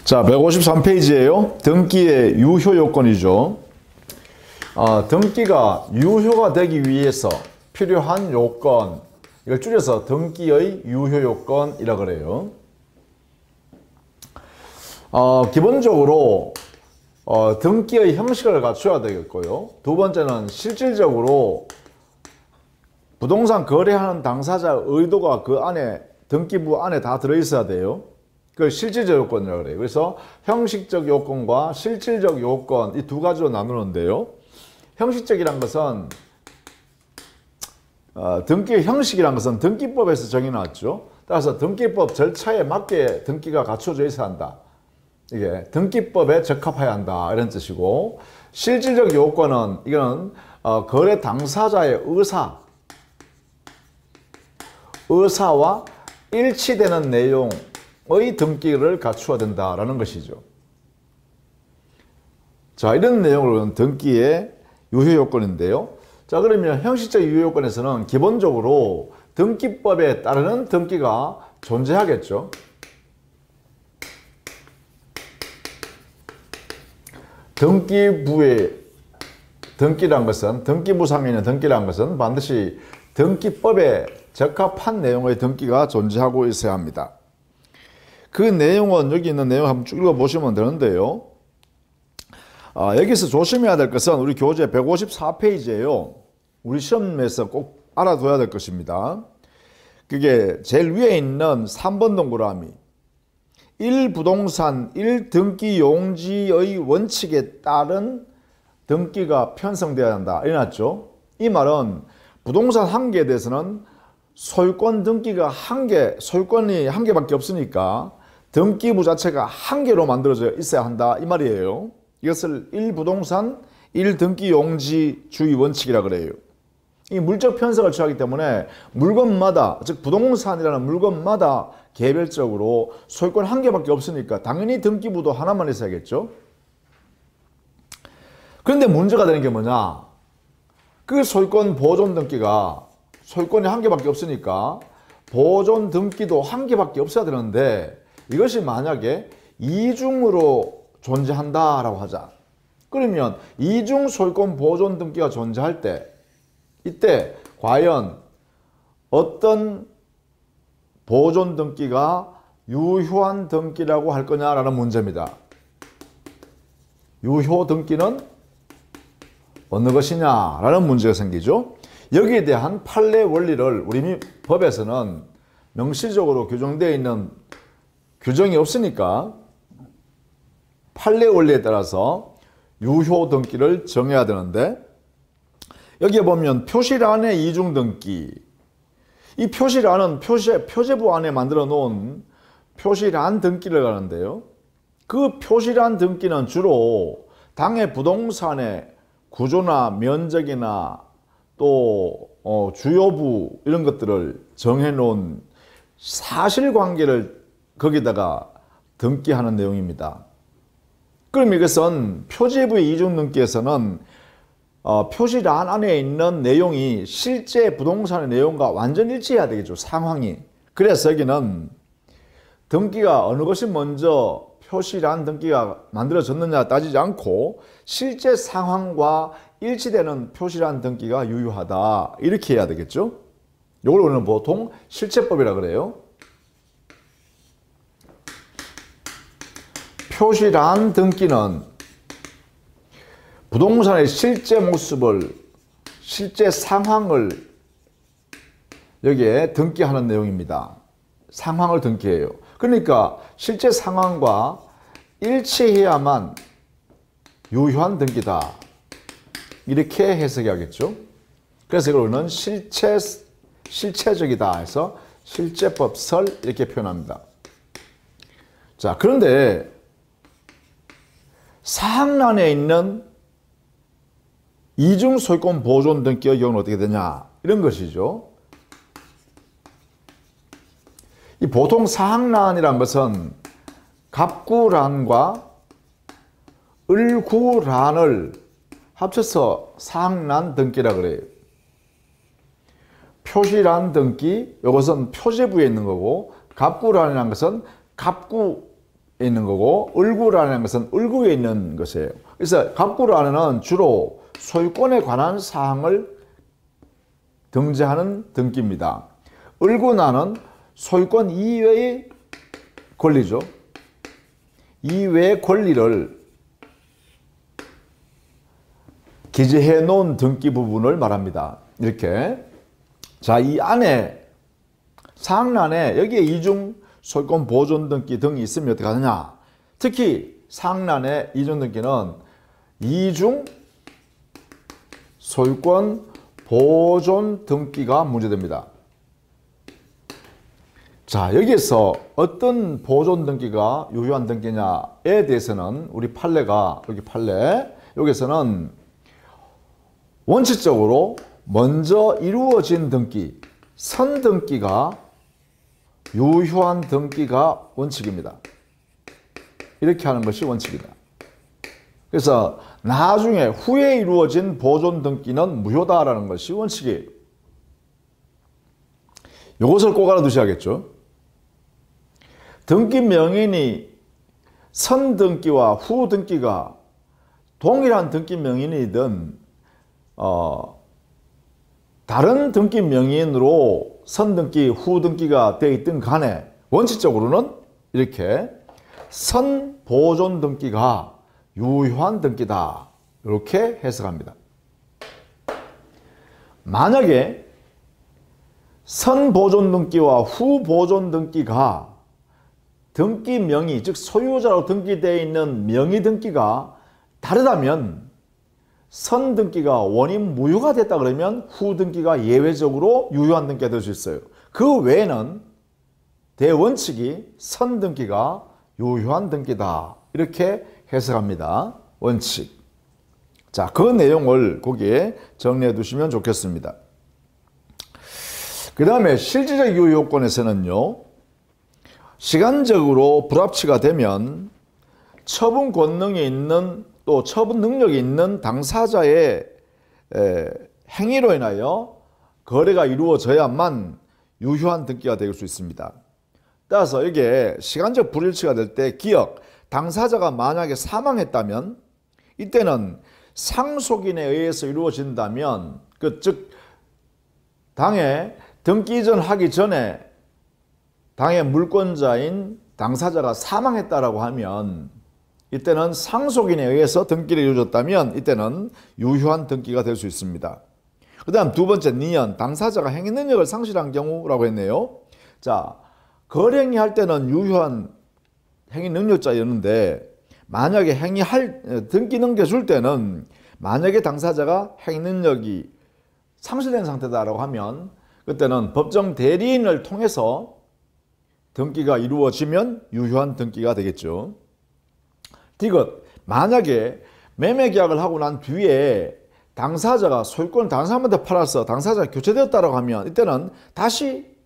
자, 153페이지예요. 등기의 유효 요건이죠. 등기가 유효가 되기 위해서 필요한 요건, 이걸 줄여서 등기의 유효 요건이라 그래요. 기본적으로 등기의 형식을 갖춰야 되겠고요. 두 번째는 실질적으로 부동산 거래하는 당사자 의도가 그 안에 등기부 안에 다 들어있어야 돼요. 그걸 실질적 요건이라고 그래요. 그래서 형식적 요건과 실질적 요건 이 두 가지로 나누는데요. 형식적이란 것은 등기의 형식이란 것은 등기법에서 정해놨죠. 따라서 등기법 절차에 맞게 등기가 갖춰져 있어야 한다. 이게 등기법에 적합해야 한다 이런 뜻이고, 실질적 요건은 이거는 거래 당사자의 의사와 일치되는 내용의 등기를 갖추어야 된다라는 것이죠. 자, 이런 내용으로는 등기의 유효 요건인데요. 자, 그러면 형식적 유효 요건에서는 기본적으로 등기법에 따르는 등기가 존재하겠죠. 등기부의 등기란 것은, 등기부상에 있는 등기란 것은 반드시 등기법에 적합한 내용의 등기가 존재하고 있어야 합니다. 그 내용은 여기 있는 내용 한번 쭉 읽어보시면 되는데요. 여기서 조심해야 될 것은 우리 교재 154페이지예요. 우리 시험에서 꼭 알아둬야 될 것입니다. 그게 제일 위에 있는 3번 동그라미. 1부동산 1등기용지의 원칙에 따른 등기가 편성되어야 한다. 이래놨죠. 이 말은 부동산 한 개에 대해서는 소유권 등기가 소유권이 한 개밖에 없으니까 등기부 자체가 한 개로 만들어져 있어야 한다 이 말이에요. 이것을 1부동산 1등기용지주의 원칙이라 그래요. 이 물적 편성을 취하기 때문에 물건마다, 즉 부동산이라는 물건마다 개별적으로 소유권 한 개밖에 없으니까 당연히 등기부도 하나만 있어야겠죠. 그런데 문제가 되는 게 뭐냐, 그 소유권 보존 등기가 소유권이 한 개밖에 없으니까 보존 등기도 한 개밖에 없어야 되는데, 이것이 만약에 이중으로 존재한다라고 하자. 그러면 이중 소유권 보존 등기가 존재할 때, 이때 과연 어떤 보존 등기가 유효한 등기라고 할 거냐라는 문제입니다. 유효 등기는 어느 것이냐라는 문제가 생기죠. 여기에 대한 판례 원리를 우리 법에서는 명시적으로 규정되어 있는 규정이 없으니까 판례 원리에 따라서 유효 등기를 정해야 되는데, 여기에 보면 표시란의 이중 등기, 이 표시란은 표제부 안에 만들어 놓은 표시란 등기를 가는데요. 그 표시란 등기는 주로 당해 부동산의 구조나 면적이나 또 주요부 이런 것들을 정해 놓은 사실관계를 거기다가 등기하는 내용입니다. 그럼 이것은 표제부의 이중 등기에서는 표시란 안에 있는 내용이 실제 부동산의 내용과 완전 일치해야 되겠죠, 상황이. 그래서 여기는 등기가 어느 것이 먼저 표시란 등기가 만들어졌느냐 따지지 않고 실제 상황과 일치되는 표시란 등기가 유효하다 이렇게 해야 되겠죠. 이걸 우리는 보통 실체법이라 그래요. 표시란 등기는 부동산의 실제 모습을, 실제 상황을 여기에 등기하는 내용입니다. 상황을 등기해요. 그러니까 실제 상황과 일치해야만 유효한 등기다 이렇게 해석해야겠죠. 그래서 이걸 우리는 실체적이다 해서 실제법설 이렇게 표현합니다. 자, 그런데 사항란에 있는 이중 소유권 보존 등기의 경우는 어떻게 되냐 이런 것이죠. 이 보통 사항란이란 것은 갑구란과 을구란을 합쳐서 사항란 등기라 그래요. 표시란 등기, 이것은 표제부에 있는 거고, 갑구란이라는 것은 갑구 있는 거고 을구라는 것은 을구에 있는 것이에요. 그래서 갑구라는 주로 소유권에 관한 사항을 등재하는 등기입니다. 을구나는 소유권 이외의 권리죠. 이외의 권리를 기재해 놓은 등기 부분을 말합니다. 이렇게. 자, 이 안에 상란에 여기에 이중 소유권 보존 등기 등이 있으면 어떻게 하느냐. 특히 상란의 이중 등기는 이중 소유권 보존 등기가 문제됩니다. 자, 여기에서 어떤 보존 등기가 유효한 등기냐에 대해서는 우리 판례가 여기 판례 여기서는 원칙적으로 먼저 이루어진 등기, 선등기가 유효한 등기가 원칙입니다. 이렇게 하는 것이 원칙이다. 그래서 나중에 후에 이루어진 보존 등기는 무효다라는 것이 원칙이에요. 이것을 꼭 알아두셔야겠죠. 등기 명인이 선등기와 후등기가 동일한 등기 명인이든 다른 등기 명인으로 선등기, 후등기가 되어 있든 간에 원칙적으로는 이렇게 선보존 등기가 유효한 등기다. 이렇게 해석합니다. 만약에 선보존 등기와 후보존 등기가 등기 명의, 즉 소유자로 등기되어 있는 명의 등기가 다르다면 선등기가 원인 무효가 됐다 그러면 후등기가 예외적으로 유효한 등기가 될 수 있어요. 그 외에는 대원칙이 선등기가 유효한 등기다. 이렇게 해석합니다. 원칙. 자, 그 내용을 거기에 정리해 두시면 좋겠습니다. 그 다음에 실질적 유효 요건에서는요, 시간적으로 불합치가 되면 처분 권능이 있는 또 처분 능력이 있는 당사자의 행위로 인하여 거래가 이루어져야만 유효한 등기가 될 수 있습니다. 따라서 이게 시간적 불일치가 될 때 기억, 당사자가 만약에 사망했다면 이때는 상속인에 의해서 이루어진다면 즉 당에 등기 이전하기 전에 당의 물권자인 당사자가 사망했다라고 하면 이때는 상속인에 의해서 등기를 이루어졌다면 이때는 유효한 등기가 될 수 있습니다. 그 다음 두 번째 니연, 당사자가 행위 능력을 상실한 경우라고 했네요. 자, 거래행위 할 때는 유효한 행위 능력자였는데 만약에 등기 넘겨줄 때는 만약에 당사자가 행위 능력이 상실된 상태다라고 하면 그때는 법정 대리인을 통해서 등기가 이루어지면 유효한 등기가 되겠죠. 디귿, 만약에 매매 계약을 하고 난 뒤에 당사자가 소유권을 다른 사람한테 팔아서 당사자가 교체되었다고 하면 이때는 다시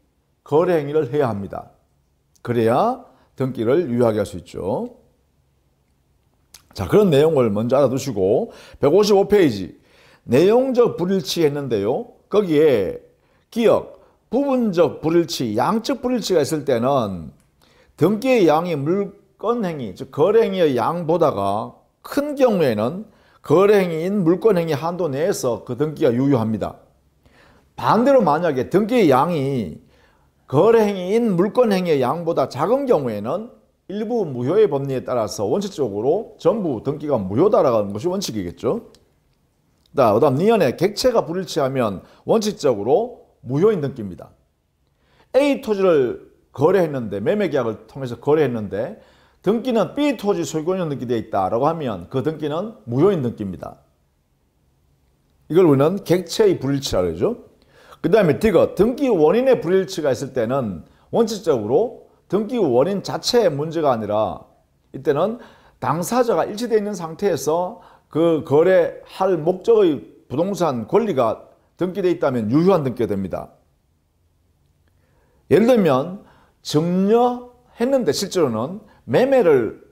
거래 행위를 해야 합니다. 그래야 등기를 유효하게 할 수 있죠. 자, 그런 내용을 먼저 알아두시고 155페이지 내용적 불일치 했는데요. 거기에 기억, 부분적 불일치, 양적 불일치가 있을 때는 등기의 양이 물건행위, 즉 거래행위의 양보다가 큰 경우에는 거래행위인 물건행위 한도 내에서 그 등기가 유효합니다. 반대로 만약에 등기의 양이 거래행위인 물건행위의 양보다 작은 경우에는 일부 무효의 법리에 따라서 원칙적으로 전부 등기가 무효다라는 것이 원칙이겠죠. 그 다음 니은의 객체가 불일치하면 원칙적으로 무효인 등기입니다. A 토지를 거래했는데 매매 계약을 통해서 거래했는데 등기는 B 토지 소유권이 등기되어 있다라고 하면 그 등기는 무효인 등기입니다. 이걸 우리는 객체의 불일치라고 그러죠. 그 다음에 디귿, 등기 원인의 불일치가 있을 때는 원칙적으로 등기 원인 자체의 문제가 아니라 이때는 당사자가 일치되어 있는 상태에서 그 거래할 목적의 부동산 권리가 등기되어 있다면 유효한 등기가 됩니다. 예를 들면 증여했는데 실제로는 매매를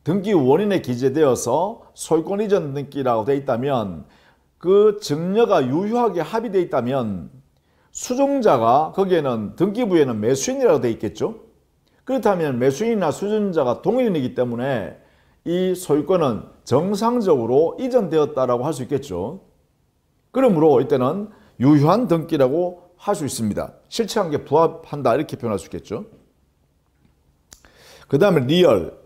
등기 원인에 기재되어서 소유권 이전 등기라고 되어 있다면 그 증여가 유효하게 합의되어 있다면 수증자가 거기에는 등기부에는 매수인이라고 되어 있겠죠. 그렇다면 매수인이나 수전자가 동일인이기 때문에 이 소유권은 정상적으로 이전되었다라고 할 수 있겠죠. 그러므로 이때는 유효한 등기라고 할 수 있습니다. 실체관계 부합한다 이렇게 표현할 수 있겠죠. 그 다음에 리얼,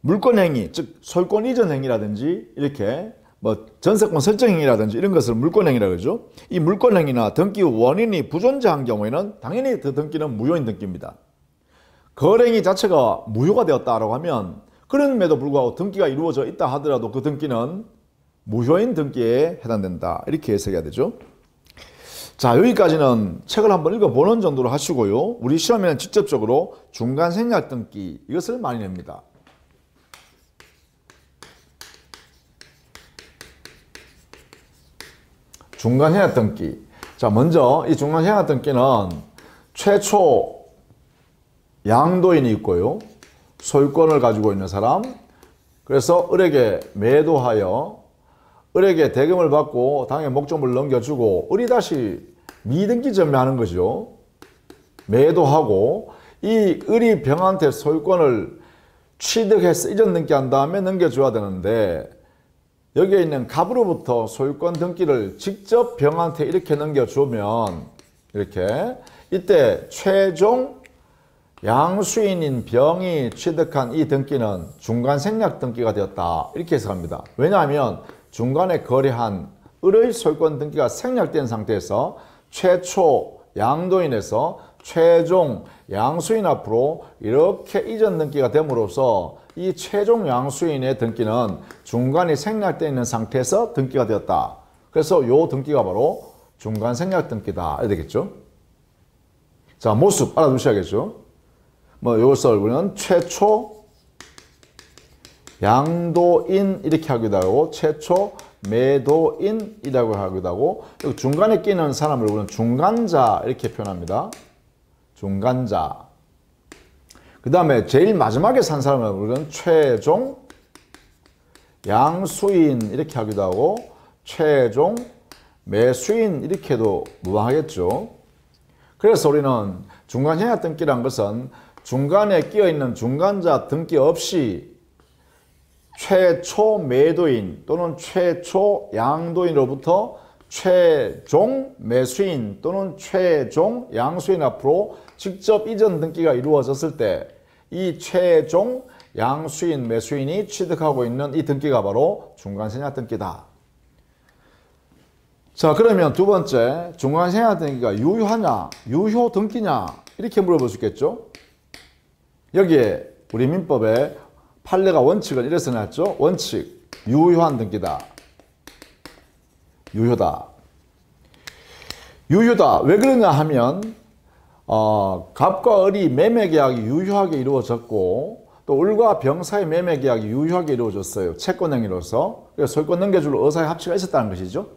물권행위, 즉 소유권 이전 행위라든지 이렇게 뭐 전세권 설정 행위라든지 이런 것을 물권행위라고 그러죠. 이 물권행위나 등기 원인이 부존재한 경우에는 당연히 그 등기는 무효인 등기입니다. 거래행위 자체가 무효가 되었다라고 하면 그럼에도 불구하고 등기가 이루어져 있다 하더라도 그 등기는 무효인 등기에 해당된다. 이렇게 해석해야 되죠. 자, 여기까지는 책을 한번 읽어보는 정도로 하시고요. 우리 시험에는 직접적으로 중간 생략 등기 이것을 많이 냅니다. 중간 생략 등기. 자, 먼저 이 중간 생략 등기는 최초 양도인이 있고요. 소유권을 가지고 있는 사람. 그래서 을에게 매도하여 을에게 대금을 받고 당의 목적물을 넘겨주고 을이 다시 미등기 전매하는 거죠. 매도하고 이 을이 병한테 소유권을 취득해서 이전 등기한 다음에 넘겨줘야 되는데 여기에 있는 갑으로부터 소유권 등기를 직접 병한테 이렇게 넘겨주면 이렇게 이때 최종 양수인인 병이 취득한 이 등기는 중간 생략 등기가 되었다. 이렇게 해석합니다. 왜냐하면 중간에 거래한 을의 소유권 등기가 생략된 상태에서 최초 양도인에서 최종 양수인 앞으로 이렇게 이전 등기가 됨으로써 이 최종 양수인의 등기는 중간이 생략되어 있는 상태에서 등기가 되었다. 그래서 이 등기가 바로 중간 생략 등기다. 이렇게 되겠죠. 자, 모습 알아두셔야겠죠. 뭐 이것을 우리는 최초 양도인 이렇게 하기도 하고 최초 매도인이라고 하기도 하고 중간에 끼는 사람을 우리는 중간자 이렇게 표현합니다. 중간자. 그 다음에 제일 마지막에 산 사람을 우리는 최종 양수인 이렇게 하기도 하고 최종 매수인 이렇게도 무방하겠죠. 그래서 우리는 중간 생략 등기란 것은 중간에 끼어 있는 중간자 등기 없이 최초 매도인 또는 최초 양도인으로부터 최종 매수인 또는 최종 양수인 앞으로 직접 이전 등기가 이루어졌을 때 이 최종 양수인 매수인이 취득하고 있는 이 등기가 바로 중간 생략 등기다. 자, 그러면 두 번째 중간 생략 등기가 유효하냐 유효 등기냐 이렇게 물어볼 수 있겠죠. 여기에 우리 민법에 판례가 원칙을 이래서 놨죠. 원칙, 유효한 등기다. 유효다. 유효다. 왜 그러냐 하면 갑과 을이 매매계약이 유효하게 이루어졌고 또 을과 병 사이 매매계약이 유효하게 이루어졌어요. 채권행위로서. 그래서 소유권 넘겨줄 의사의 합치가 있었다는 것이죠.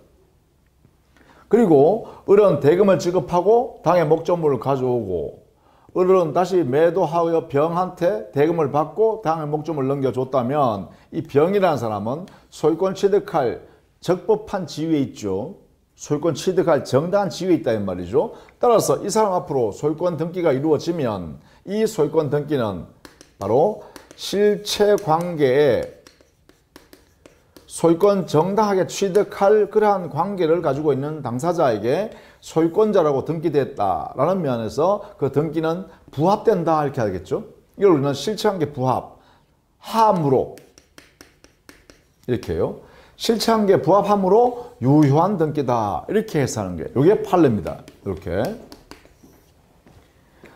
그리고 을은 대금을 지급하고 당의 목적물을 가져오고 을은 다시 매도하여 병한테 대금을 받고 당의 목적물을 넘겨줬다면 이 병이라는 사람은 소유권 취득할 적법한 지위에 있죠. 소유권 취득할 정당한 지위에 있다는 말이죠. 따라서 이 사람 앞으로 소유권 등기가 이루어지면 이 소유권 등기는 바로 실체관계에 소유권 정당하게 취득할 그러한 관계를 가지고 있는 당사자에게 소유권자라고 등기됐다라는 면에서 그 등기는 부합된다 이렇게 하겠죠. 이걸 우리는 실체관계 부합, 함으로 이렇게요. 실체관계 부합함으로 유효한 등기다 이렇게 해석하는 게 이게 판례입니다. 이렇게.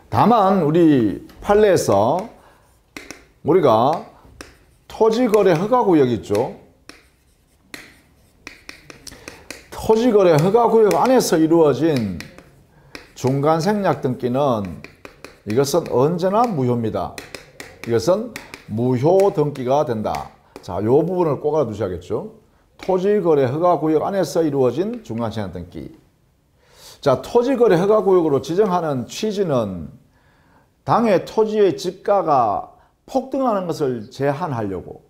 다만 우리 판례에서 우리가 토지거래 허가구역 있죠. 토지거래 허가구역 안에서 이루어진 중간 생략 등기는 이것은 언제나 무효입니다. 이것은 무효 등기가 된다. 자, 이 부분을 꼭 알아두셔야겠죠. 토지거래 허가구역 안에서 이루어진 중간 생략 등기. 자, 토지거래 허가구역으로 지정하는 취지는 당의 토지의 지가가 폭등하는 것을 제한하려고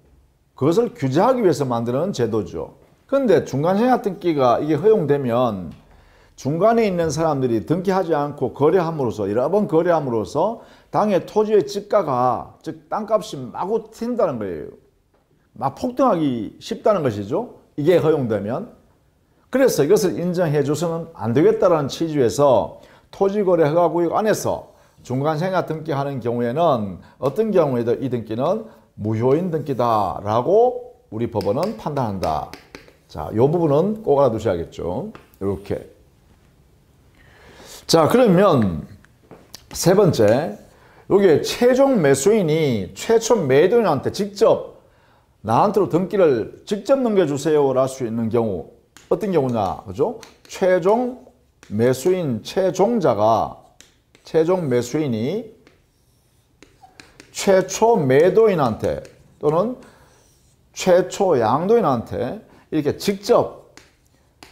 그것을 규제하기 위해서 만드는 제도죠. 그런데 중간 생략 등기가 이게 허용되면 중간에 있는 사람들이 등기하지 않고 거래함으로써 여러 번 거래함으로써 당의 토지의 집가가, 즉 땅값이 마구 튄다는 거예요. 막 폭등하기 쉽다는 것이죠. 이게 허용되면. 그래서 이것을 인정해 줘서는 안 되겠다는 취지에서 토지거래허가구역 안에서 중간생약 등기하는 경우에는 어떤 경우에도 이 등기는 무효인 등기다라고 우리 법원은 판단한다. 자, 이 부분은 꼭 알아두셔야겠죠. 이렇게. 자, 그러면 세 번째, 여기에 최종 매수인이 최초 매도인한테 직접 나한테로 등기를 직접 넘겨주세요라 할 수 있는 경우, 어떤 경우냐, 그죠? 최종 매수인, 최종 매수인이 최초 매도인한테 또는 최초 양도인한테 이렇게 직접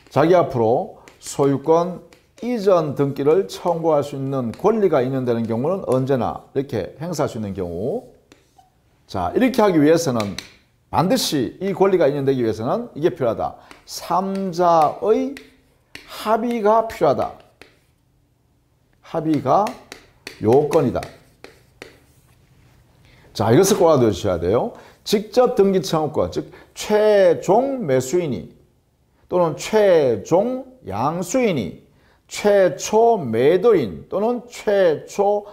자기 앞으로 소유권 이전 등기를 청구할 수 있는 권리가 있는 데는 경우는 언제나 이렇게 행사할 수 있는 경우. 자, 이렇게 하기 위해서는 반드시 이 권리가 있는 데기 위해서는 이게 필요하다. 3자의 합의가 필요하다. 합의가 요건이다. 자, 이것을 꼭 알아두셔야 돼요. 직접 등기 청구권, 즉 최종 매수인이 또는 최종 양수인이 최초 매도인 또는 최초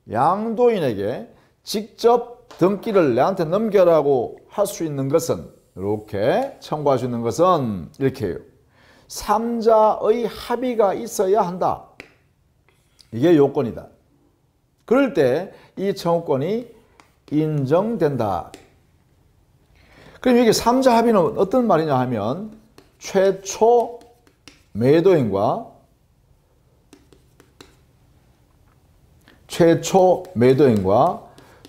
양도인에게 직접 등기를 내한테 넘겨라고 할 수 있는 것은, 이렇게 청구할 수 있는 것은 이렇게 해요. 3자의 합의가 있어야 한다. 이게 요건이다. 그럴 때 이 청구권이 인정된다. 그럼 여기 3자 합의는 어떤 말이냐 하면 최초 매도인과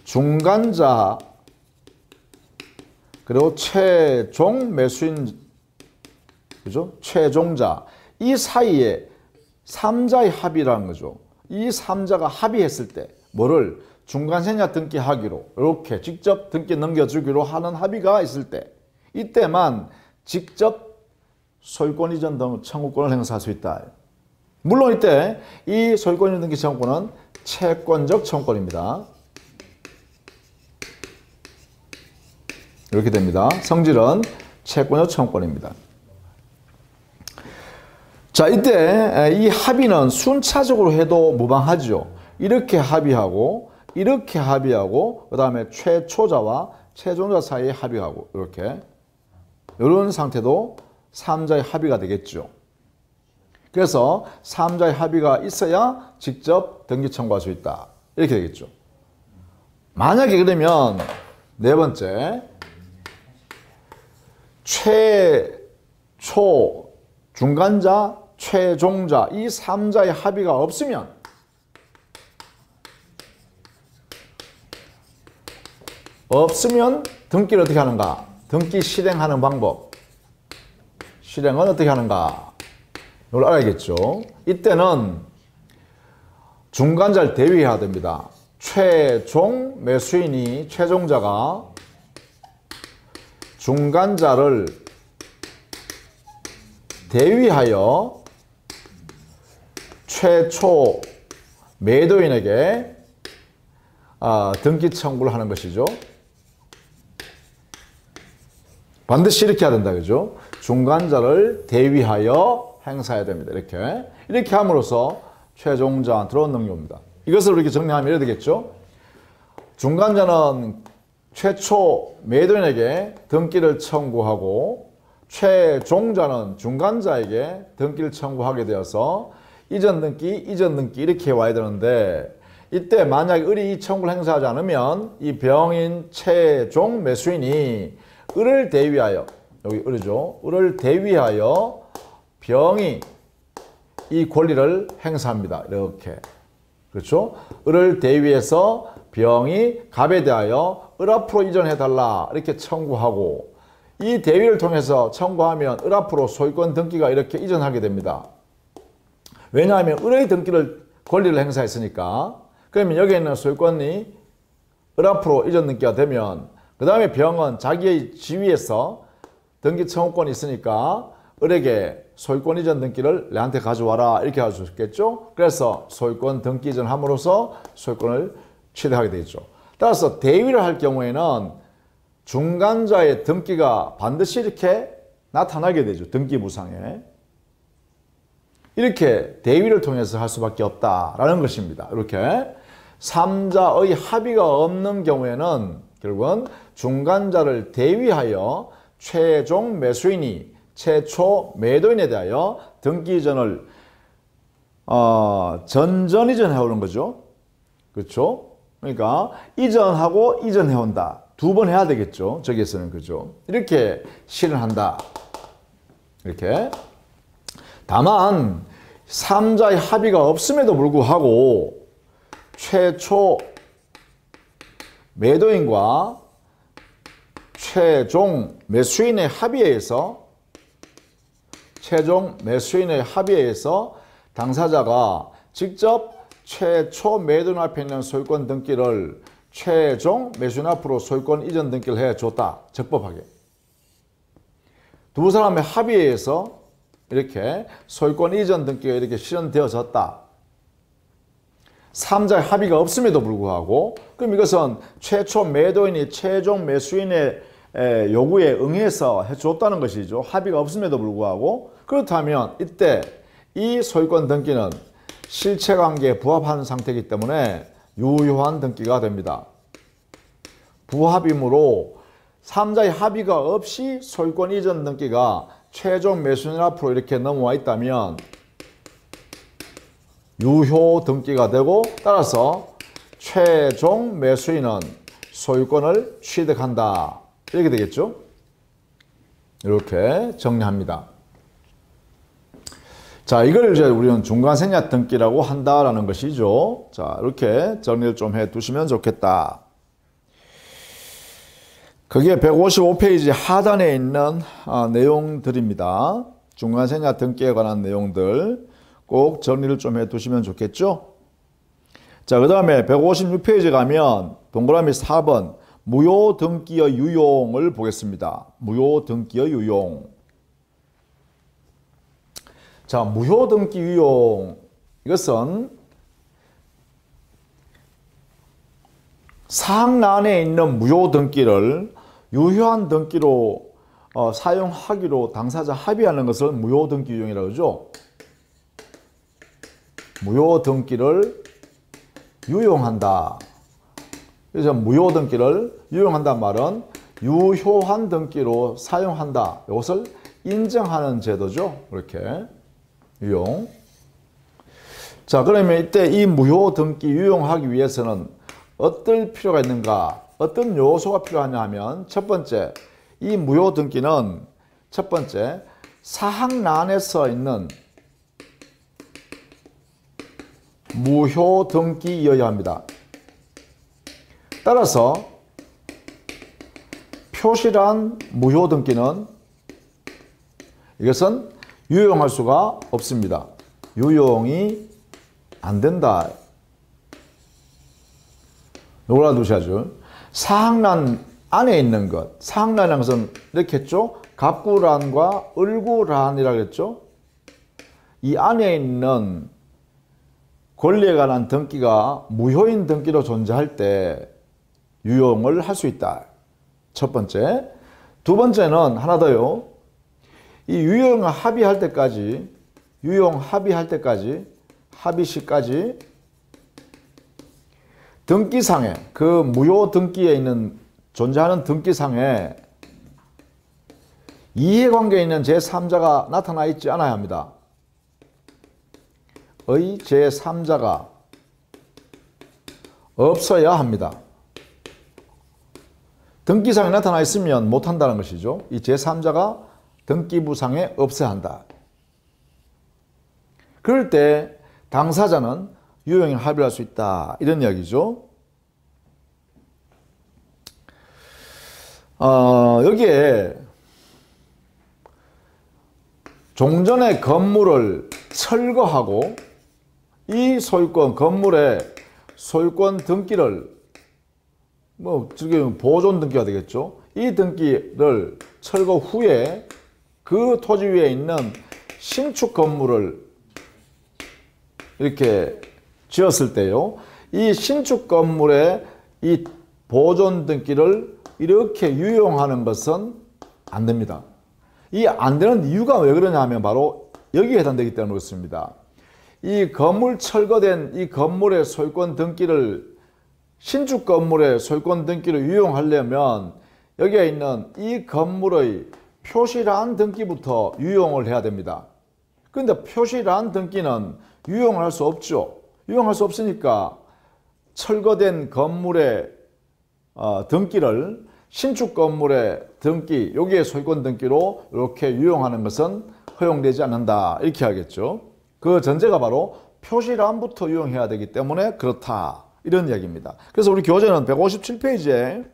중간자 그리고 최종 매수인, 그죠? 최종자, 이 사이에 3자의 합의라는 거죠. 이 3자가 합의했을 때 뭐를 중간생략 등기하기로, 이렇게 직접 등기 넘겨주기로 하는 합의가 있을 때, 이때만 직접 소유권 이전 등 청구권을 행사할 수 있다. 물론 이때 이 소유권 이전 등기 청구권은 채권적 청구권입니다. 이렇게 됩니다. 성질은 채권적 청구권입니다. 자, 이때 이 합의는 순차적으로 해도 무방하죠. 이렇게 합의하고 이렇게 합의하고 그 다음에 최초자와 최종자 사이에 합의하고 이렇게 이런 상태도 3자의 합의가 되겠죠. 그래서 3자의 합의가 있어야 직접 등기 청구할 수 있다. 이렇게 되겠죠. 만약에 그러면 네 번째, 최초, 중간자, 최종자 이 3자의 합의가 없으면 등기를 어떻게 하는가? 등기 실행하는 방법. 실행은 어떻게 하는가? 이걸 알아야겠죠. 이때는 중간자를 대위해야 됩니다. 최종 매수인이, 최종자가 중간자를 대위하여 최초 매도인에게 등기 청구를 하는 것이죠. 반드시 이렇게 해야 된다, 그죠? 중간자를 대위하여 행사해야 됩니다. 이렇게 함으로써 최종자한테로 넘겨옵니다. 이것을 이렇게 정리하면 이래 되겠죠? 중간자는 최초 매도인에게 등기를 청구하고 최종자는 중간자에게 등기를 청구하게 되어서 이전 등기 이렇게 와야 되는데, 이때 만약에 을이 이 청구를 행사하지 않으면 이 병인 최종 매수인이 을을 대위하여, 여기 을이죠, 을을 대위하여 병이 이 권리를 행사합니다. 이렇게. 그렇죠? 을을 대위해서 병이 갑에 대하여 을 앞으로 이전해달라 이렇게 청구하고, 이 대위를 통해서 청구하면 을 앞으로 소유권 등기가 이렇게 이전하게 됩니다. 왜냐하면 을의 권리를 행사했으니까. 그러면 여기에 있는 소유권이 을 앞으로 이전 등기가 되면 그 다음에 병은 자기의 지위에서 등기 청구권이 있으니까 을에게 소유권 이전 등기를 내한테 가져와라 이렇게 할 수 있겠죠. 그래서 소유권 등기 이전함으로써 소유권을 취득하게 되죠. 따라서 대위를 할 경우에는 중간자의 등기가 반드시 이렇게 나타나게 되죠. 등기부상에. 이렇게 대위를 통해서 할 수밖에 없다라는 것입니다. 이렇게 3자의 합의가 없는 경우에는 결국은 중간자를 대위하여 최종 매수인이 최초 매도인에 대하여 등기 이전을 전전이전해 오는 거죠. 그렇죠? 그러니까 이전하고 이전해 온다. 2번 해야 되겠죠. 저기에서는 그죠. 이렇게 실현한다. 이렇게. 다만 3자의 합의가 없음에도 불구하고 최초 매도인과 최종 매수인의 합의에 의해서 당사자가 직접 최초 매도인 앞에 있는 소유권 등기를 최종 매수인 앞으로 소유권 이전 등기를 해줬다. 적법하게. 두 사람의 합의에 의해서 이렇게 소유권 이전 등기가 이렇게 실현되어졌다. 3자의 합의가 없음에도 불구하고 그럼 이것은 최초 매도인이 최종 매수인의 요구에 응해서 해줬다는 것이죠. 합의가 없음에도 불구하고. 그렇다면 이때 이 소유권 등기는 실체관계에 부합하는 상태이기 때문에 유효한 등기가 됩니다. 부합이므로 3자의 합의가 없이 소유권 이전 등기가 최종 매수인 앞으로 이렇게 넘어와 있다면 유효 등기가 되고 따라서 최종 매수인은 소유권을 취득한다. 이렇게 되겠죠? 이렇게 정리합니다. 자, 이걸 이제 우리는 중간생략 등기라고 한다라는 것이죠. 자, 이렇게 정리를 좀 해 두시면 좋겠다. 그게 155페이지 하단에 있는 내용들입니다. 중간생략 등기에 관한 내용들 꼭 정리를 좀 해 두시면 좋겠죠. 자, 그 다음에 156페이지 가면 동그라미 4번 무효 등기의 유용을 보겠습니다. 무효 등기의 유용. 자, 무효 등기 유용. 이것은 사항란에 있는 무효 등기를 유효한 등기로 사용하기로 당사자 합의하는 것을 무효 등기 유용이라고 하죠. 무효 등기를 유용한다. 그래서 무효 등기를 유용한다는 말은 유효한 등기로 사용한다. 이것을 인정하는 제도죠. 이렇게 유용. 자, 그러면 이때 이 무효 등기 유용하기 위해서는 어떨 필요가 있는가? 어떤 요소가 필요하냐 하면 첫 번째, 이 무효 등기는 첫 번째 사항란에 써 있는 무효 등기이어야 합니다. 따라서 표시란 무효 등기는 이것은 유용할 수가 없습니다. 유용이 안 된다. 이걸 알아두셔야죠. 사항란 안에 있는 것. 사항란이라는 것은 이렇게 했죠. 갑구란과 을구란이라고 했죠. 이 안에 있는 권리에 관한 등기가 무효인 등기로 존재할 때 유용을 할 수 있다. 첫 번째. 두 번째는 하나 더요. 이 유용 합의할 때까지, 합의 시까지 등기상에, 그 무효 등기에 있는 존재하는 등기상에 이해관계에 있는 제3자가 나타나 있지 않아야 합니다. 의 제3자가 없어야 합니다. 등기상에 나타나 있으면 못한다는 것이죠. 이 제3자가 등기부상에 없어야 한다. 그럴 때 당사자는 유용에 합의할 수 있다. 이런 이야기죠. 여기에 종전의 건물을 철거하고 이 소유권, 건물의 소유권 등기를 지금 보존 등기가 되겠죠. 이 등기를 철거 후에 그 토지 위에 있는 신축 건물을 이렇게 지었을 때요. 이 신축 건물의 이 보존 등기를 이렇게 유용하는 것은 안 됩니다. 이 안 되는 이유가 왜 그러냐 하면 바로 여기에 해당되기 때문에 그렇습니다. 이 건물 철거된 이 건물의 소유권 등기를 신축 건물의 소유권 등기를 유용하려면 여기에 있는 이 건물의 표시란 등기부터 유용을 해야 됩니다. 그런데 표시란 등기는 유용할 수 없죠. 유용할 수 없으니까 철거된 건물의 등기를 신축 건물의 등기, 여기에 소유권 등기로 이렇게 유용하는 것은 허용되지 않는다. 이렇게 하겠죠. 그 전제가 바로 표시란부터 유용해야 되기 때문에 그렇다. 이런 이야기입니다. 그래서 우리 교재는 157페이지에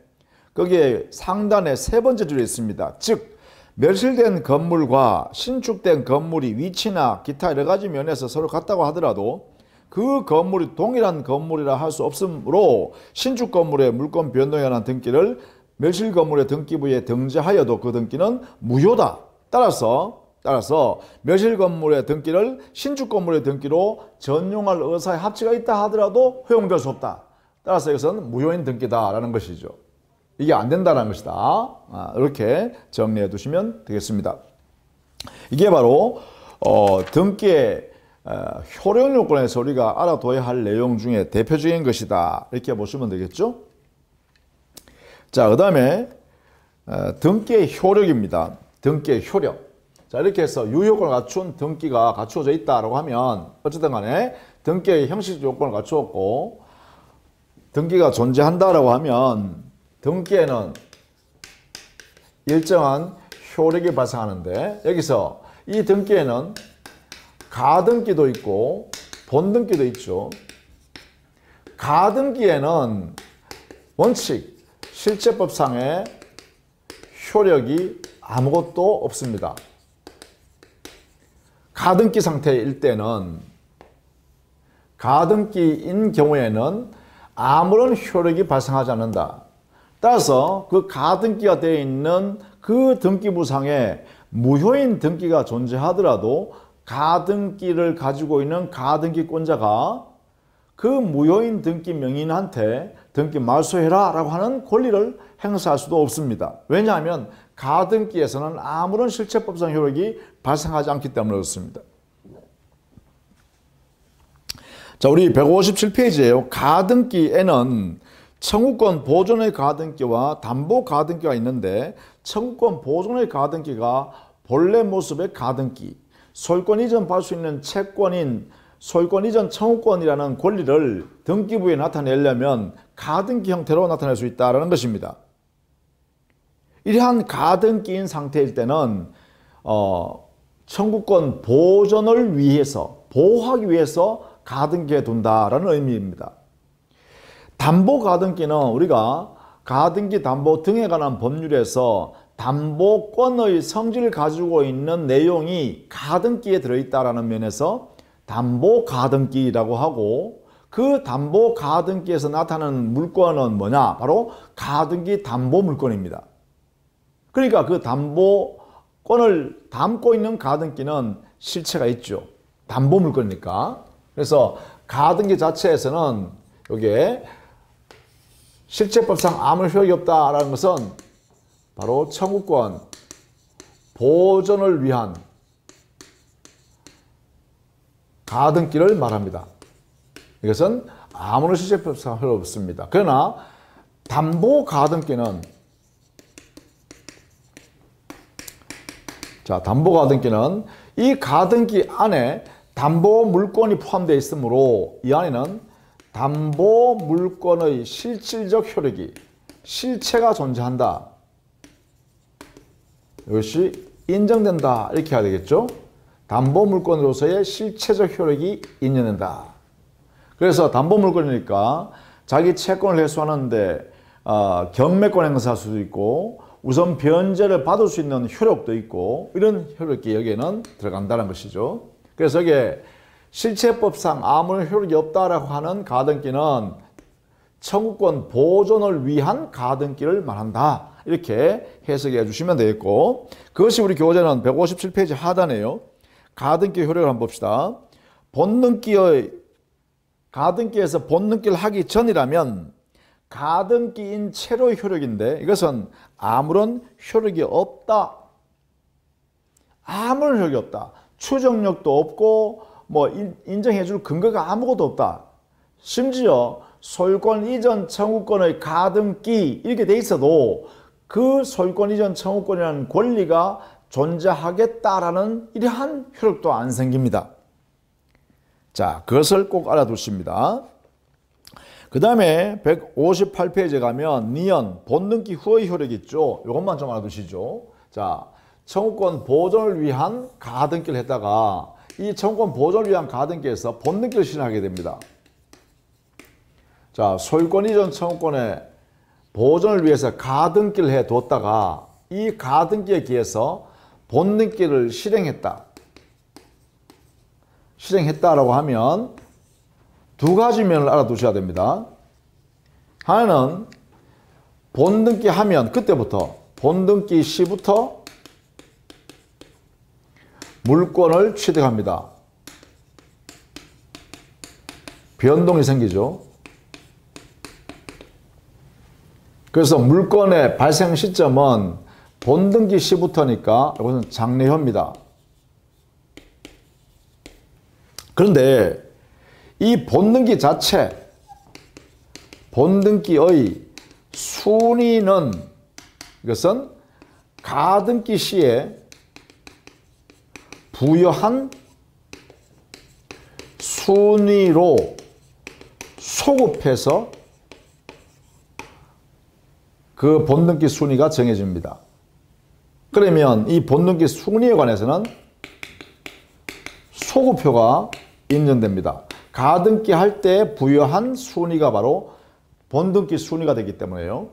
거기에 상단에 세 번째 줄에 있습니다. 즉, 멸실된 건물과 신축된 건물이 위치나 기타 여러 가지 면에서 서로 같다고 하더라도 그 건물이 동일한 건물이라 할 수 없으므로 신축 건물의 물권 변동에 관한 등기를 멸실 건물의 등기부에 등재하여도 그 등기는 무효다. 따라서 멸실 건물의 등기를 신축 건물의 등기로 전용할 의사의 합치가 있다 하더라도 허용될 수 없다. 따라서 이것은 무효인 등기다라는 것이죠. 이게 안 된다는 것이다. 이렇게 정리해 두시면 되겠습니다. 이게 바로 등기의 효력 요건에서 우리가 알아둬야 할 내용 중에 대표적인 것이다. 이렇게 보시면 되겠죠. 자, 그 다음에 등기의 효력입니다. 등기의 효력. 자, 이렇게 해서 유효권을 갖춘 등기가 갖추어져 있다라고 하면 어쨌든 간에 등기의 형식 요건을 갖추었고 등기가 존재한다라고 하면 등기에는 일정한 효력이 발생하는데 여기서 이 등기에는 가등기도 있고 본등기도 있죠. 가등기에는 원칙 실체법상의 효력이 아무것도 없습니다. 가등기 상태일 때는 가등기인 경우에는 아무런 효력이 발생하지 않는다. 따라서 그 가등기가 되어 있는 그 등기부상에 무효인 등기가 존재하더라도 가등기를 가지고 있는 가등기권자가 그 무효인 등기 명인한테 등기 말소해라 라고 하는 권리를 행사할 수도 없습니다. 왜냐하면 가등기에서는 아무런 실체법상 효력이 발생하지 않기 때문에 그렇습니다. 자, 우리 157페이지에요. 가등기에는 청구권 보존의 가등기와 담보 가등기가 있는데 청구권 보존의 가등기가 본래 모습의 가등기, 소유권 이전 받을 수 있는 채권인 소유권 이전 청구권이라는 권리를 등기부에 나타내려면 가등기 형태로 나타낼 수 있다는 것입니다. 이러한 가등기인 상태일 때는 청구권 보존을 위해서 보호하기 위해서 가등기에 둔다라는 의미입니다. 담보 가등기는 우리가 가등기 담보 등에 관한 법률에서 담보권의 성질을 가지고 있는 내용이 가등기에 들어있다라는 면에서 담보 가등기라고 하고 그 담보 가등기에서 나타나는 물권은 뭐냐? 바로 가등기 담보 물권입니다. 그러니까 그 담보권을 담고 있는 가등기는 실체가 있죠. 담보 물권이니까. 그래서 가등기 자체에서는 여기에 실체법상 아무 효력이 없다라는 것은 바로 청구권 보존을 위한 가등기를 말합니다. 이것은 아무런 실체법상 효력이 없습니다. 그러나 담보 가등기는 담보 가등기는 이 가등기 안에 담보 물권이 포함되어 있으므로 이 안에는 담보 물권의 실질적 효력이 실체가 존재한다. 이것이 인정된다. 이렇게 해야 되겠죠. 담보 물권으로서의 실체적 효력이 인정된다. 그래서 담보 물권이니까 자기 채권을 회수하는데 경매권 행사할 수도 있고 우선 변제를 받을 수 있는 효력도 있고 이런 효력이 여기에는 들어간다는 것이죠. 그래서 이게 실체법상 아무런 효력이 없다라고 하는 가등기는 청구권 보존을 위한 가등기를 말한다. 이렇게 해석해 주시면 되겠고 그것이 우리 교재는 157페이지 하단에요. 가등기 효력을 한번 봅시다. 본등기의 가등기에서 본등기를 하기 전이라면 가등기인 채로의 효력인데 이것은 아무런 효력이 없다. 아무런 효력이 없다. 추정력도 없고 뭐 인정해 줄 근거가 아무것도 없다. 심지어 소유권 이전 청구권의 가등기 이렇게 돼 있어도 그 소유권 이전 청구권이라는 권리가 존재하겠다라는 이러한 효력도 안 생깁니다. 자, 그것을 꼭 알아두십니다. 그 다음에 158페이지에 가면 니은 본등기 후의 효력이 있죠. 이것만 좀 알아두시죠. 자, 청구권 보존을 위한 가등기를 했다가 이 청구권 보존을 위한 가등기에서 본등기를 실행하게 됩니다. 자, 소유권 이전 청구권의 보존을 위해서 가등기를 해뒀다가 이 가등기에 기해서 본등기를 실행했다라고 하면 두 가지 면을 알아두셔야 됩니다. 하나는 본등기 하면 그때부터 본등기 시부터 물권을 취득합니다. 변동이 생기죠. 그래서 물권의 발생 시점은 본등기 시부터니까 이것은 장래효입니다. 그런데 이 본등기 자체, 본등기의 순위는 이것은 가등기 시에 부여한 순위로 소급해서 그 본등기 순위가 정해집니다. 그러면 이 본등기 순위에 관해서는 소급표가 인정됩니다. 가등기 할 때 부여한 순위가 바로 본등기 순위가 되기 때문에요.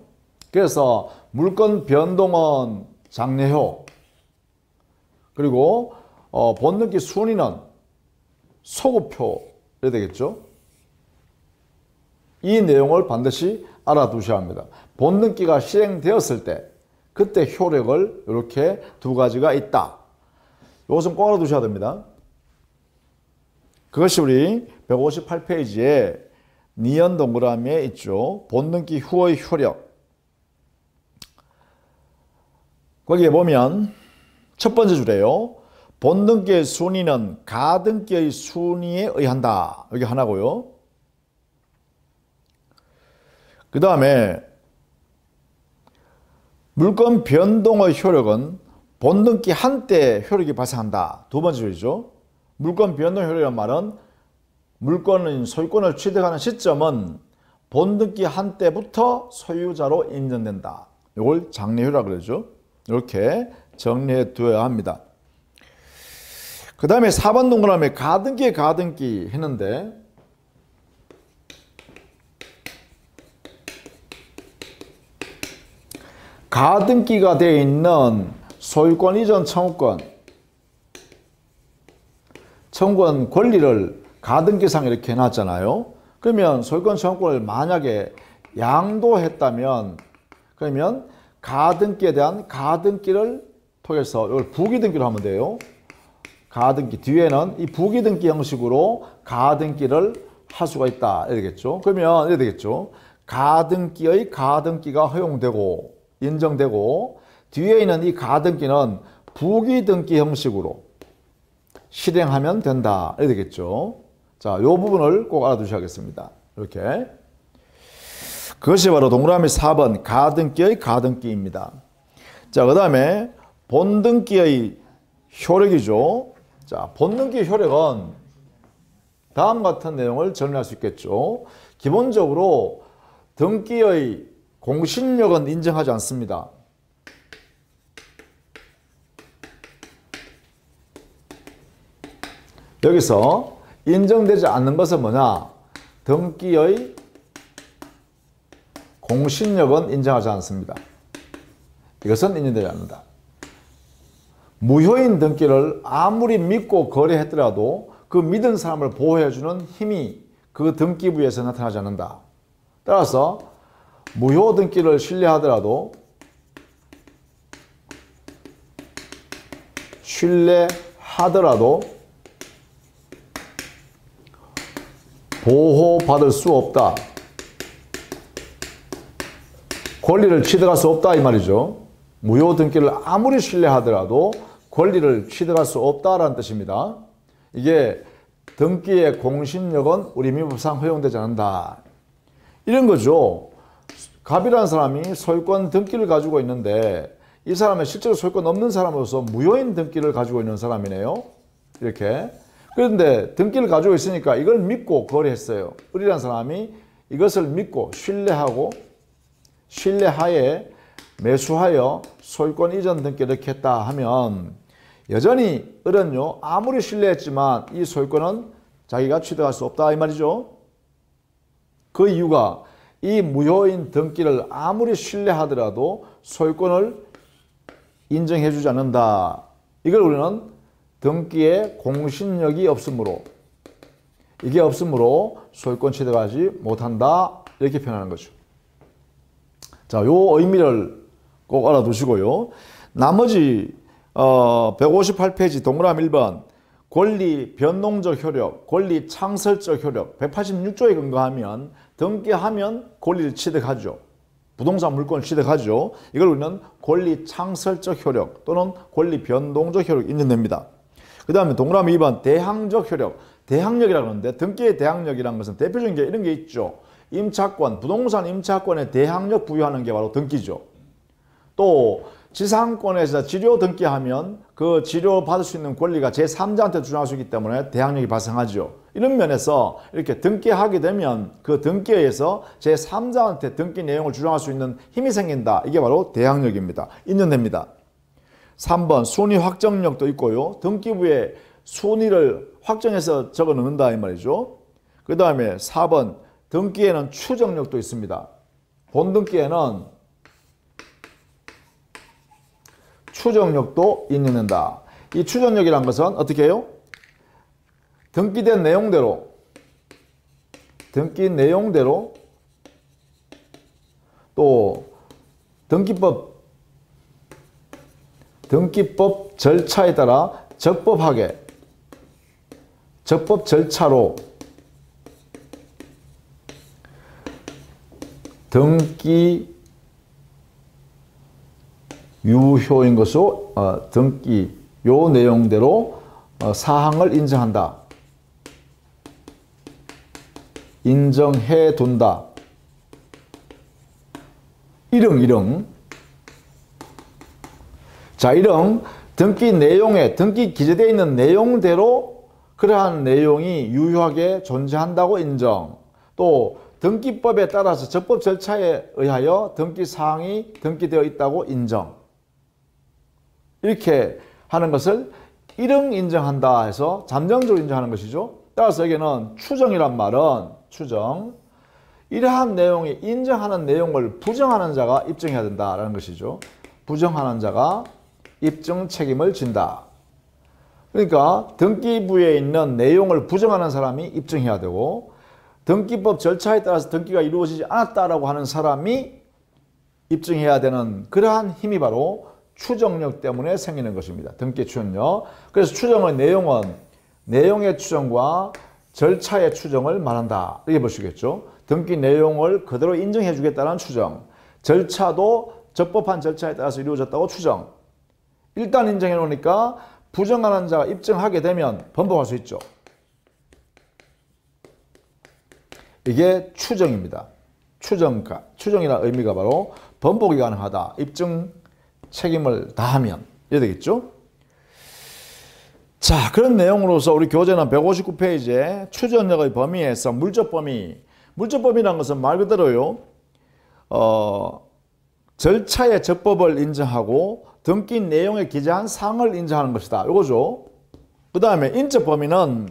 그래서 물권 변동은 장래효, 그리고 본등기 순위는 소급표 이래 되겠죠. 이 내용을 반드시 알아두셔야 합니다. 본등기가 실행되었을 때 그때 효력을 이렇게 두 가지가 있다. 이것은 꼭 알아두셔야 됩니다. 그것이 우리 158페이지에 니은 동그라미에 있죠. 본등기 후의 효력. 거기에 보면 첫 번째 줄에요. 본등기의 순위는 가등기의 순위에 의한다. 여기 하나고요. 그 다음에 물권 변동의 효력은 본등기 한때 효력이 발생한다. 두 번째 줄이죠. 물권 변동 효력이란 말은 물권은 소유권을 취득하는 시점은 본등기 한때부터 소유자로 인정된다. 이걸 장래효라고 그러죠. 이렇게 정리해 두어야 합니다. 그 다음에 4번 동그라미에 가등기 했는데 가등기가 되어 있는 소유권 이전 청구권 권리를 가등기상 이렇게 해놨잖아요. 그러면 소유권 청구권을 만약에 양도했다면 그러면 가등기에 대한 가등기를 통해서 이걸 부기등기로 하면 돼요. 가등기 뒤에는 이 부기등기 형식으로 가등기를 할 수가 있다. 이렇게 되겠죠. 그러면 이렇게 되겠죠. 가등기의 가등기가 허용되고 인정되고 뒤에 있는 이 가등기는 부기등기 형식으로 실행하면 된다. 이렇게 되겠죠. 자, 이 부분을 꼭 알아두셔야겠습니다. 이렇게. 그것이 바로 동그라미 4번 가등기의 가등기입니다. 자, 그 다음에 본등기의 효력이죠. 자, 본등기의 효력은 다음 같은 내용을 정리할 수 있겠죠. 기본적으로 등기의 공신력은 인정하지 않습니다. 여기서 인정되지 않는 것은 뭐냐? 등기의 공신력은 인정하지 않습니다. 이것은 인정되지 않는다. 무효인 등기를 아무리 믿고 거래했더라도 그 믿은 사람을 보호해주는 힘이 그 등기부에서 나타나지 않는다. 따라서 무효 등기를 신뢰하더라도 보호받을 수 없다. 권리를 취득할 수 없다 이 말이죠. 무효 등기를 아무리 신뢰하더라도 권리를 취득할 수 없다라는 뜻입니다. 이게 등기의 공신력은 우리 민법상 허용되지 않는다. 이런 거죠. 갑이라는 사람이 소유권 등기를 가지고 있는데 이 사람은 실제로 소유권 없는 사람으로서 무효인 등기를 가지고 있는 사람이네요. 이렇게. 그런데 등기를 가지고 있으니까 이걸 믿고 거래했어요. 을이라는 사람이 이것을 믿고 신뢰하에 매수하여 소유권 이전 등기를 이렇게 했다 하면 여전히 을은요 아무리 신뢰했지만 이 소유권은 자기가 취득할 수 없다 이 말이죠. 그 이유가 이 무효인 등기를 아무리 신뢰하더라도 소유권을 인정해 주지 않는다. 이걸 우리는 등기에 공신력이 없으므로 이게 없으므로 소유권 취득하지 못한다 이렇게 표현하는 거죠. 자, 요 의미를 꼭 알아두시고요. 나머지 158페이지 동그라미 1번 권리 변동적 효력, 권리 창설적 효력 186조에 근거하면 등기하면 권리를 취득하죠. 부동산 물건을 취득하죠. 이걸 우리는 권리 창설적 효력 또는 권리 변동적 효력 인정됩니다. 그 다음에 동그라미 2번 대항적 효력. 대항력이라고 하는데 등기의 대항력이라는 것은 대표적인 게 이런 게 있죠. 임차권, 부동산 임차권에 대항력 부여하는 게 바로 등기죠. 또 지상권에서 지료 등기하면 그 지료 받을 수 있는 권리가 제3자한테 주장할 수 있기 때문에 대항력이 발생하죠. 이런 면에서 이렇게 등기하게 되면 그 등기에 의해서 제3자한테 등기 내용을 주장할 수 있는 힘이 생긴다. 이게 바로 대항력입니다. 인정됩니다. 3번 순위 확정력도 있고요. 등기부에 순위를 확정해서 적어 넣는다 이 말이죠. 그 다음에 4번 등기에는 추정력도 있습니다. 본등기에는 추정력도 인정된다. 이 추정력이란 것은 어떻게 해요? 등기된 내용대로 또 등기법 절차에 따라 적법 절차로 등기 유효인 것으로 등기 요 내용대로 사항을 인정한다. 인정해 둔다. 일흥. 자, 일흥 등기 내용에 등기 기재되어 있는 내용대로 그러한 내용이 유효하게 존재한다고 인정. 또 등기법에 따라서 적법 절차에 의하여 등기 사항이 등기되어 있다고 인정. 이렇게 하는 것을 일흥 인정한다 해서 잠정적으로 인정하는 것이죠. 따라서 여기는 추정이란 말은 추정. 이러한 내용이 인정하는 내용을 부정하는 자가 입증해야 된다라는 것이죠. 부정하는 자가 입증 책임을 진다. 그러니까 등기부에 있는 내용을 부정하는 사람이 입증해야 되고 등기법 절차에 따라서 등기가 이루어지지 않았다라고 하는 사람이 입증해야 되는 그러한 힘이 바로 추정력 때문에 생기는 것입니다. 등기 추정력. 그래서 추정의 내용은 내용의 추정과 절차의 추정을 말한다. 이렇게 보시겠죠. 등기 내용을 그대로 인정해 주겠다는 추정. 절차도 적법한 절차에 따라서 이루어졌다고 추정. 일단 인정해 놓으니까 부정하는 자가 입증하게 되면 번복할 수 있죠. 이게 추정입니다. 추정이라는 의미가 바로 번복이 가능하다. 입증 책임을 다하면 이래 되겠죠. 자, 그런 내용으로서 우리 교재는 159페이지에 추정력의 범위에서 물적 범위. 물적범위라는 것은 말 그대로요. 절차의 적법을 인정하고 등기 내용에 기재한 사항을 인정하는 것이다. 이거죠. 그 다음에 인적 범위는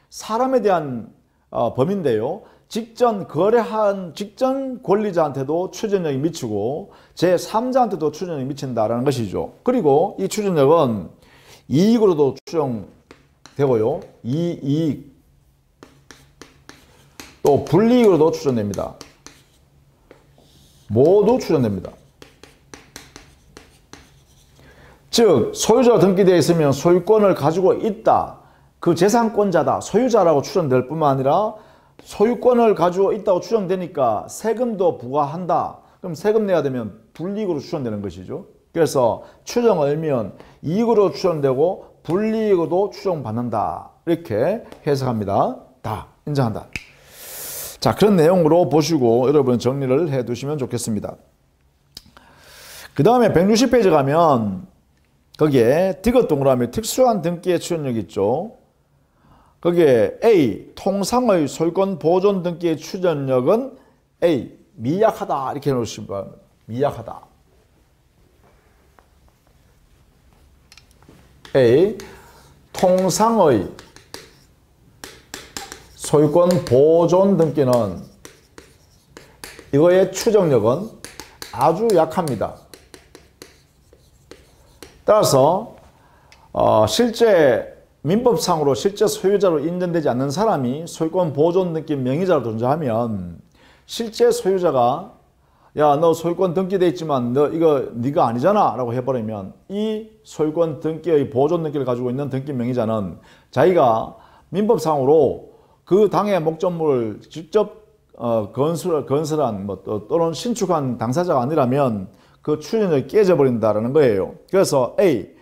사람에 대한 범위인데요. 직전 거래한 직전 권리자한테도 추정력이 미치고 제3자한테도 추정력이 미친다라는 것이죠. 그리고 이 추정력은 이익으로도 추정되고요. 이익 또 불이익으로도 추정됩니다. 모두 추정됩니다. 즉 소유자가 등기되어 있으면 소유권을 가지고 있다. 그 재산권자다. 소유자라고 추정될 뿐만 아니라 소유권을 가지고 있다고 추정되니까 세금도 부과한다. 그럼 세금 내야 되면 불이익으로 추정되는 것이죠. 그래서 추정을 알면 이익으로 추정되고 불이익으로도 추정받는다. 이렇게 해석합니다. 다 인정한다. 자, 그런 내용으로 보시고 여러분 정리를 해 두시면 좋겠습니다. 그 다음에 160페이지 가면 거기에 디귿 동그라미 특수한 등기의 추정력 있죠. 거기에 A. 통상의 소유권 보존 등기의 추정력은 A. 미약하다. 이렇게 해놓으시면 바랍니다. 미약하다. A. 통상의 소유권 보존 등기는 이거의 추정력은 아주 약합니다. 따라서 실제 민법상으로 실제 소유자로 인정되지 않는 사람이 소유권 보존 등기 명의자로 존재하면 실제 소유자가 야, 너 소유권 등기돼 있지만 너 이거 네가 아니잖아 라고 해버리면 이 소유권 등기의 보존 등기를 가지고 있는 등기 명의자는 자기가 민법상으로 그 당의 목적물을 직접 건설한 또는 신축한 당사자가 아니라면 그 추정력이 깨져버린다는 거예요. 그래서 A.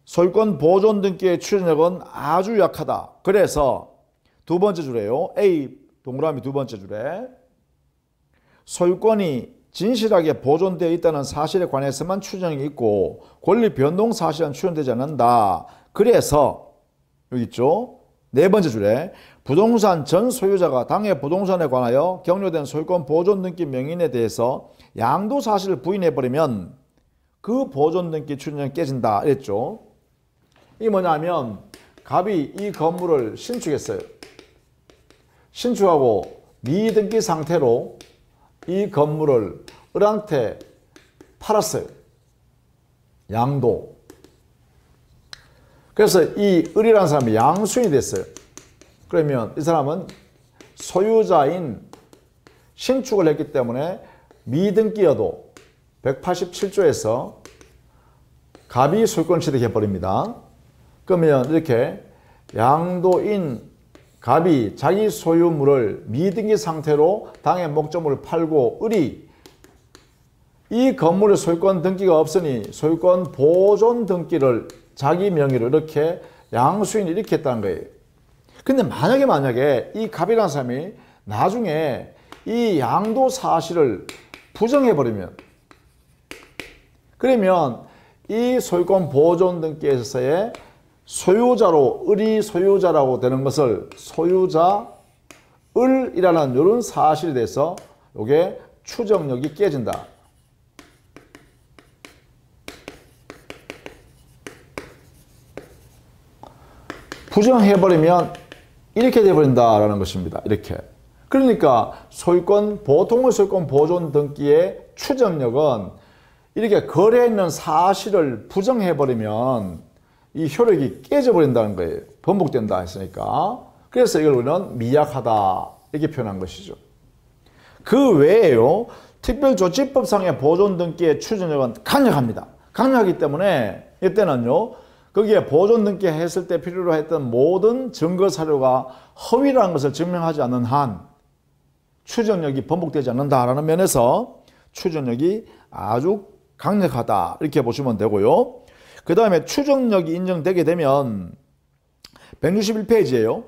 소유권 보존 등기의 추정력은 아주 약하다. 그래서 두 번째 줄에요. A 동그라미 두 번째 줄에 소유권이 진실하게 보존되어 있다는 사실에 관해서만 추정이 있고 권리 변동 사실은 추정되지 않는다. 그래서 여기 있죠. 네 번째 줄에 부동산 전 소유자가 당해 부동산에 관하여 격려된 소유권 보존 등기 명인에 대해서 양도 사실을 부인해버리면 그 보존 등기 추정력이 깨진다. 이랬죠. 이게 뭐냐면 갑이 이 건물을 신축했어요. 신축하고 미등기 상태로 이 건물을 을한테 팔았어요. 양도. 그래서 이 을이라는 사람이 양수인이 됐어요. 그러면 이 사람은 소유자인 신축을 했기 때문에 미등기여도 187조에서 갑이 소유권 취득해버립니다. 그러면 이렇게 양도인 갑이 자기 소유물을 미등기 상태로 당의 목적물을 팔고 을이 이 건물의 소유권 등기가 없으니 소유권 보존 등기를 자기 명의로 이렇게 양수인이 이렇게 했다는 거예요. 근데 만약에 이 갑이라는 사람이 나중에 이 양도 사실을 부정해버리면 그러면 이 소유권 보존 등기에서의 소유자로 을이 소유자라고 되는 것을 소유자 을이라는 이런 사실에 대해서 이게 추정력이 깨진다. 부정해버리면 이렇게 돼버린다라는 것입니다. 이렇게. 그러니까 보통의 소유권 보존 등기의 추정력은 이렇게 거래했는 사실을 부정해버리면 이 효력이 깨져버린다는 거예요. 번복된다 했으니까. 그래서 이걸 우리는 미약하다 이렇게 표현한 것이죠. 그 외에요. 특별조치법상의 보존 등기의 추정력은 강력합니다. 강력하기 때문에 이때는요. 거기에 보존 등기 했을 때 필요로 했던 모든 증거 사료가 허위라는 것을 증명하지 않는 한 추정력이 번복되지 않는다라는 면에서 추정력이 아주 강력하다 이렇게 보시면 되고요. 그 다음에 추정력이 인정되게 되면 161페이지예요.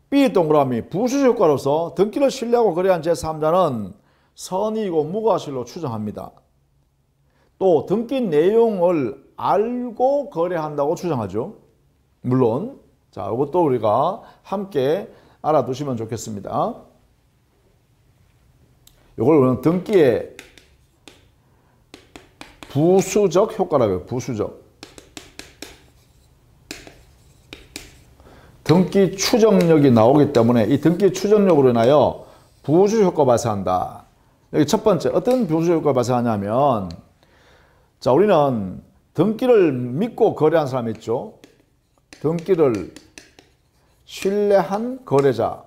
B 동그라미 부수 효과로서 등기를 신뢰하고 거래한 제3자는 선의이고 무과실로 추정합니다. 또 등기 내용을 알고 거래한다고 추정하죠. 물론 자 이것도 우리가 함께 알아두시면 좋겠습니다. 이걸 우리는 등기의 부수적 효과라고 해요. 부수적. 등기 추정력이 나오기 때문에 이 등기 추정력으로 인하여 부수 효과 발생한다. 여기 첫 번째 어떤 부수 효과 발생하냐면 자 우리는 등기를 믿고 거래한 사람 있죠. 등기를 신뢰한 거래자.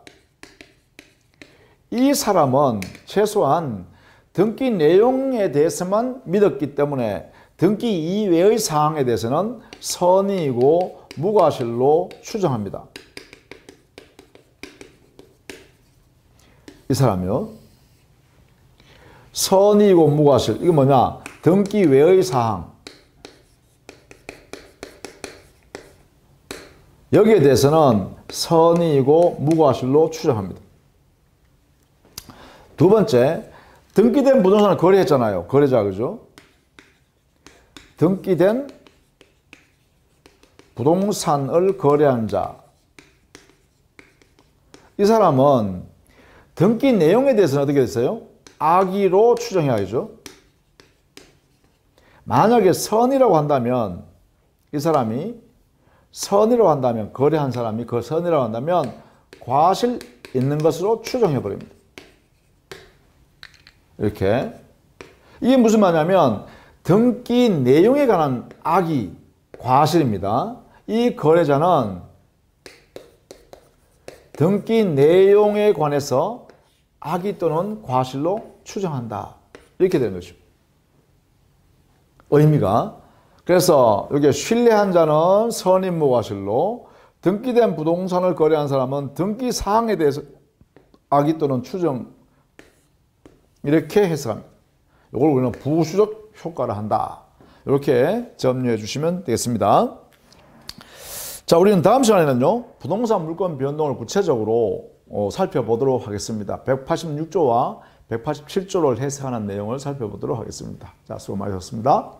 이 사람은 최소한 등기 내용에 대해서만 믿었기 때문에 등기 이외의 사항에 대해서는 선의이고 무과실로 추정합니다. 이 사람이요. 선의이고 무과실. 이거 뭐냐? 등기 외의 사항. 여기에 대해서는 선의이고 무과실로 추정합니다. 두 번째, 등기된 부동산을 거래했잖아요. 거래자, 그죠? 등기된 부동산을 거래한 자. 이 사람은 등기 내용에 대해서는 어떻게 됐어요? 악의로 추정해야죠. 만약에 선이라고 한다면 이 사람이 선이라고 한다면 거래한 사람이 그 선이라고 한다면 과실 있는 것으로 추정해 버립니다. 이렇게. 이게 무슨 말이냐면 등기 내용에 관한 악의, 과실입니다. 이 거래자는 등기 내용에 관해서 악의 또는 과실로 추정한다. 이렇게 되는 거죠. 의미가. 그래서 여기 신뢰한 자는 선임무과실로, 등기된 부동산을 거래한 사람은 등기 사항에 대해서 악의 또는 추정, 이렇게 해석합니다. 이걸 우리는 부수적 효과를 한다. 이렇게 점유해 주시면 되겠습니다. 자, 우리는 다음 시간에는요, 부동산 물권 변동을 구체적으로 살펴보도록 하겠습니다. 186조와 187조를 해석하는 내용을 살펴보도록 하겠습니다. 자, 수고 많으셨습니다.